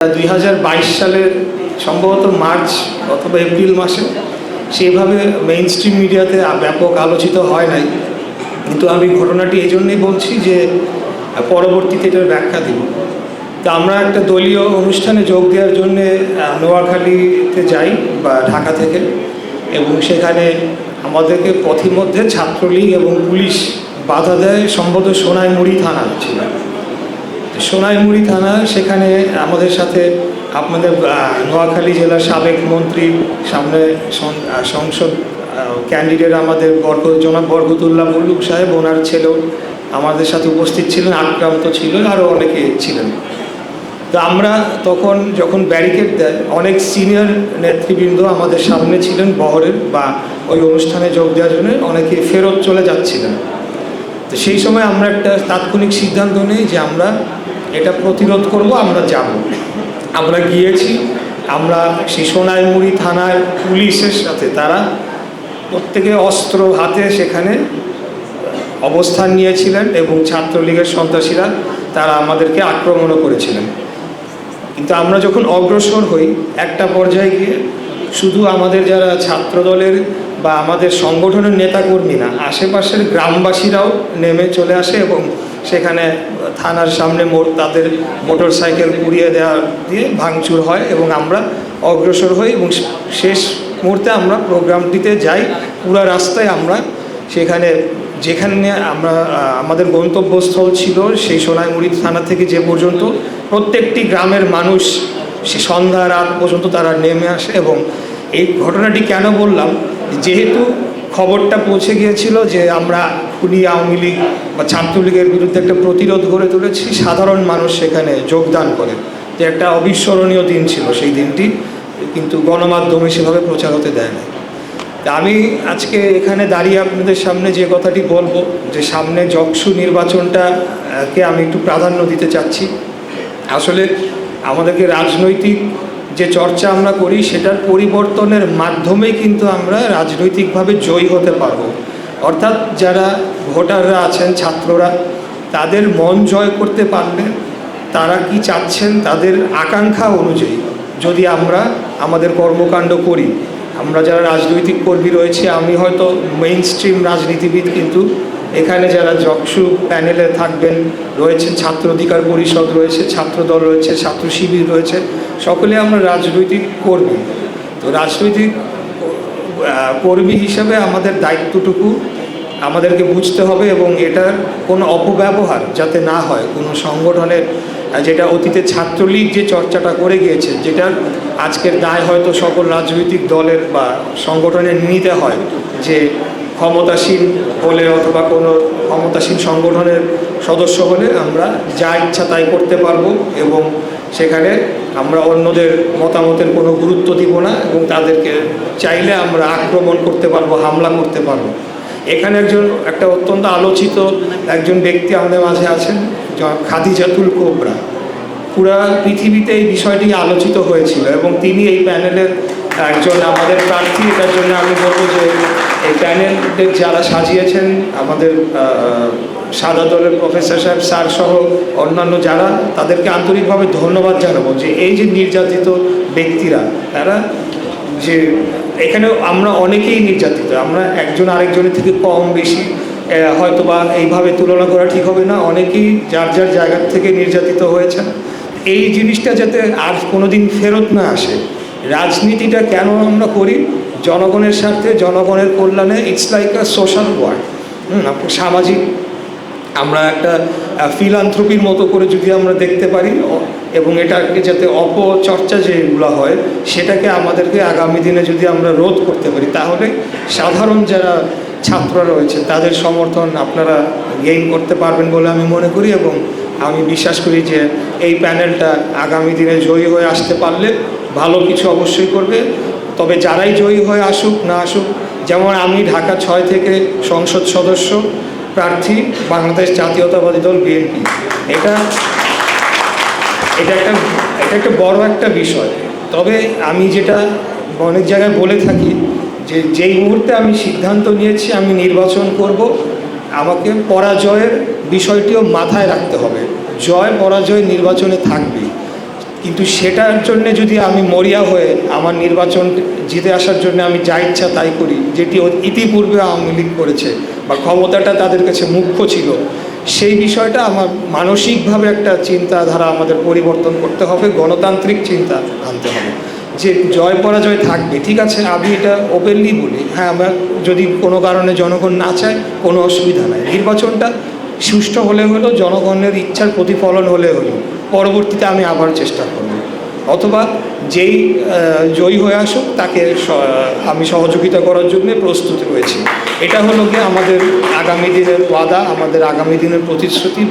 2022 সালের সম্ভবত মার্চ অথবা এপ্রিল মাসে সেইভাবে মেইন স্ট্রিম মিডিয়াতে ব্যাপক আলোচিত হয় নাই, কিন্তু আমি ঘটনাটি এই জন্যই বলছি যে পরবর্তীতে এটার ব্যাখ্যা দিব। তো আমরা একটা দলীয় অনুষ্ঠানে যোগ দেওয়ার জন্যে নোয়াখালীতে যাই বা ঢাকা থেকে, এবং সেখানে আমাদেরকে পথিমধ্যে ছাত্রলীগ এবং পুলিশ বাধা দেয়। সম্ভবত সোনাইমুড়ি থানা ছিল, সোনাইমুড়ি থানা। সেখানে আমাদের সাথে আপনাদের নোয়াখালী জেলার সাবেক মন্ত্রী, সামনে সংসদ ক্যান্ডিডেট আমাদের জনাব বরকতুল্লাহ মুল্লুক সাহেব, ওনার ছেলেও আমাদের সাথে উপস্থিত ছিলেন, আক্রান্ত ছিল, আরও অনেকে ছিলেন। তো আমরা তখন যখন ব্যারিকেড দেয়, অনেক সিনিয়র নেতৃবৃন্দ আমাদের সামনে ছিলেন বহরের বা ওই অনুষ্ঠানে যোগ দেওয়ার জন্য, অনেকে ফেরত চলে যাচ্ছিলেন। তো সেই সময় আমরা একটা তাৎক্ষণিক সিদ্ধান্ত নিই যে আমরা এটা প্রতিরোধ করব, আমরা যাব। আমরা গিয়েছি, আমরা সেই সোনাইমুড়ি থানার পুলিশের সাথে, তারা প্রত্যেকে অস্ত্র হাতে সেখানে অবস্থান নিয়েছিলেন এবং ছাত্রলীগের সন্ত্রাসীরা তারা আমাদেরকে আক্রমণও করেছিলেন। কিন্তু আমরা যখন অগ্রসর হই, একটা পর্যায়ে গিয়ে শুধু আমাদের যারা ছাত্রদলের বা আমাদের সংগঠনের নেতাকর্মী না, আশেপাশের গ্রামবাসীরাও নেমে চলে আসে এবং সেখানে থানার সামনে তাদের মোটর সাইকেল পুড়িয়ে দেওয়া দিয়ে ভাঙচুর হয় এবং আমরা অগ্রসর হই এবং শেষ মুহূর্তে আমরা প্রোগ্রামটিতে যাই। পুরো রাস্তায় আমরা সেখানে যেখানে আমরা আমাদের গন্তব্যস্থল ছিল সেই সোনাইমুড়ি থানা থেকে যে পর্যন্ত প্রত্যেকটি গ্রামের মানুষ সে সন্ধ্যা রাত পর্যন্ত তারা নেমে আসে। এবং এই ঘটনাটি কেন বললাম, যেহেতু খবরটা পৌঁছে গিয়েছিল যে আমরা খুনি আওয়ামী লীগ বা ছাত্রলীগের বিরুদ্ধে একটা প্রতিরোধ গড়ে তুলেছি, সাধারণ মানুষ সেখানে যোগদান করে, যে একটা অবিস্মরণীয় দিন ছিল সেই দিনটি, কিন্তু গণমাধ্যমে সেভাবে প্রচার হতে দেয় না। আমি আজকে এখানে দাঁড়িয়ে আপনাদের সামনে যে কথাটি বলবো, যে সামনে যকসু নির্বাচনটাকে আমি একটু প্রাধান্য দিতে চাচ্ছি। আসলে আমাদেরকে রাজনৈতিক যে চর্চা আমরা করি, সেটার পরিবর্তনের মাধ্যমেই কিন্তু আমরা রাজনৈতিকভাবে জয়ী হতে পারবো। অর্থাৎ যারা ভোটাররা আছেন, ছাত্ররা, তাদের মন জয় করতে পারলে তারা কি চাচ্ছেন তাদের আকাঙ্ক্ষা অনুযায়ী যদি আমরা আমাদের কর্মকাণ্ড করি, আমরা যারা রাজনৈতিক কর্মী রয়েছে, আমি হয়তো মেইন স্ট্রিম রাজনীতিবিদ, কিন্তু এখানে যারা যকসু প্যানেলে থাকবেন রয়েছেন, ছাত্র অধিকার পরিষদ রয়েছে, ছাত্রদল রয়েছে, ছাত্র শিবির রয়েছে, সকলে আমরা রাজনৈতিক কর্মী। তো রাজনৈতিক কর্মী হিসাবে আমাদের দায়িত্বটুকু আমাদেরকে বুঝতে হবে এবং এটার কোনো অপব্যবহার যাতে না হয় কোনো সংগঠনের, যেটা অতীতে ছাত্রলীগ যে চর্চাটা করে গিয়েছে, যেটার আজকের দায় হয়তো সকল রাজনৈতিক দলের বা সংগঠনের নিতে হয়, যে ক্ষমতাসীন হলে অথবা কোনো ক্ষমতাসীন সংগঠনের সদস্য হলে আমরা যা ইচ্ছা তাই করতে পারবো এবং সেখানে আমরা অন্যদের মতামতের কোনো গুরুত্ব দিব না এবং তাদেরকে চাইলে আমরা আক্রমণ করতে পারবো, হামলা করতে পারবো। এখানে একটা অত্যন্ত আলোচিত একজন ব্যক্তি আমাদের মাঝে আছেন, খাদিজাতুল কোবরা। পুরা পৃথিবীতে এই বিষয়টি আলোচিত হয়েছিল এবং তিনি এই প্যানেলের একজন আমাদের প্রার্থী। এটার জন্য আমি বলবো যে এই প্যানেলের যারা সাজিয়েছেন, আমাদের সাদা দলের প্রফেসর সাহেব স্যার সহ অন্যান্য যারা, তাদেরকে আন্তরিকভাবে ধন্যবাদ জানাবো যে এই যে নির্যাতিত ব্যক্তিরা, তারা যে এখানে আমরা অনেকেই নির্যাতিত, আমরা একজন আরেকজনের থেকে কম বেশি হয়তো বা এইভাবে তুলনা করা ঠিক হবে না, অনেকেই যার যার জায়গার থেকে নির্যাতিত হয়েছেন। এই জিনিসটা যাতে আর কোনোদিন ফেরত না আসে। রাজনীতিটা কেন আমরা করি? জনগণের স্বার্থে, জনগণের কল্যাণে। It's like a social work, সামাজিক। আমরা একটা ফিলান্থ্রপির মতো করে যদি আমরা দেখতে পারি এবং এটাকে যাতে অপচর্চা যেগুলো হয় সেটাকে আমাদেরকে আগামী দিনে যদি আমরা রোধ করতে পারি, তাহলে সাধারণ যারা ছাত্ররা রয়েছে তাদের সমর্থন আপনারা গেইন করতে পারবেন বলে আমি মনে করি। এবং আমি বিশ্বাস করি যে এই প্যানেলটা আগামী দিনে জয়ী হয়ে আসতে পারলে ভালো কিছু অবশ্যই করবে। তবে যারাই জয়ী হয়ে আসুক না আসুক, যেমন আমি ঢাকা 6 থেকে সংসদ সদস্য প্রার্থী বাংলাদেশ জাতীয়তাবাদী দল বিএনপি, এটা একটা বড় একটা বিষয়। তবে আমি যেটা অনেক জায়গায় বলে থাকি, যে যেই মুহূর্তে আমি সিদ্ধান্ত নিয়েছি আমি নির্বাচন করব, আমাকে পরাজয়ের বিষয়টিও মাথায় রাখতে হবে। জয় পরাজয় নির্বাচনে থাকবে। কিন্তু সেটার জন্য যদি আমি মরিয়া হয়ে আমার নির্বাচন জিতে আসার জন্য আমি যা ইচ্ছা তাই করি, যেটি ইতিপূর্বে আওয়ামী লীগ করেছে বা ক্ষমতাটা তাদের কাছে মুখ্য ছিল, সেই বিষয়টা আমার মানসিকভাবে একটা চিন্তাধারা আমাদের পরিবর্তন করতে হবে, গণতান্ত্রিক চিন্তা আনতে হবে। যে জয় পরাজয় থাকবে, ঠিক আছে, আমি এটা ওপেনলি বলি, হ্যাঁ, আমরা যদি কোনো কারণে জনগণ না চায় কোনো অসুবিধা নাই, নির্বাচনটা সুষ্ঠু হলে হলো, জনগণের ইচ্ছার প্রতিফলন হলে হলো, পরবর্তীতে আমি আবার চেষ্টা করব, অথবা যেই জয়ী হয়ে আসুক তাকে আমি সহযোগিতা করার জন্য প্রস্তুত রয়েছি। এটা হলো গিয়ে আমাদের আগামী দিনের ওয়াদা, আমাদের আগামী দিনের প্রতিশ্রুতি।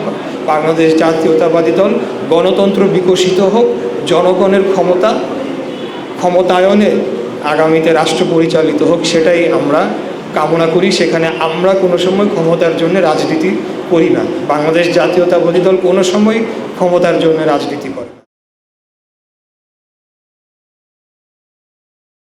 বাংলাদেশ জাতীয়তাবাদী দল গণতন্ত্র বিকশিত হোক, জনগণের ক্ষমতায়নে আগামীতে রাষ্ট্র পরিচালিত হোক, সেটাই আমরা কামনা করি। সেখানে আমরা কোনো সময় ক্ষমতার জন্য রাজনীতি করি না। বাংলাদেশ জাতীয়তাবাদী দল কোনো সময় ক্ষমতার জন্য রাজনীতি করে।